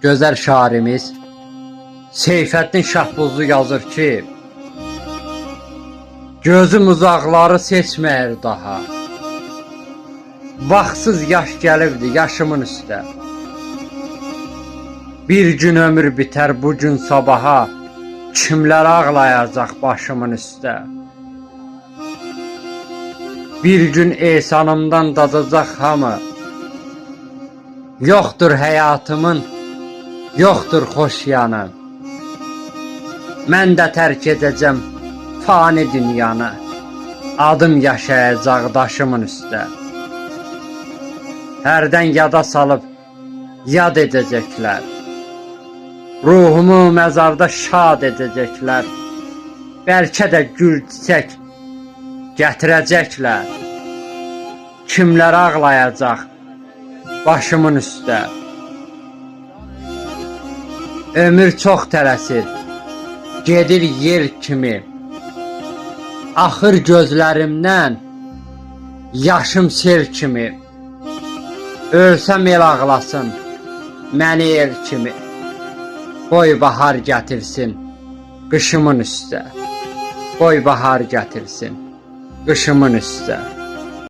gözəl şairimiz Seyfəddin Şahbuzlu yazır ki, gözüm uzaqları seçməyir daha. Vaxtsız yaş gəlibdi yaşımın üstə. Bir gün ömür bitər bu gün sabaha, kimlər ağlayacaq başımın üstə. Bir gün ehsanımdan dadacaq hamı, yoxdur həyatımın, yoxdur xoş yanı. Mən də tərk edəcəm fani dünyanı, adım yaşayacaq daşımın üstə. Hərdən yada salıb yad edəcəklər, ruhumu məzarda şad edəcəklər. Bəlkə də gül çiçək gətirəcəklər, kimlər ağlayacaq başımın üstə. Ömür çox tələsir, gedir yel kimi, axır gözlərimdən yaşım sel kimi. Ölsəm el ağlasın məni el kimi, qoy bahar gətirsin qışımın üstə, qoy bahar gətirsin qışımın üstə.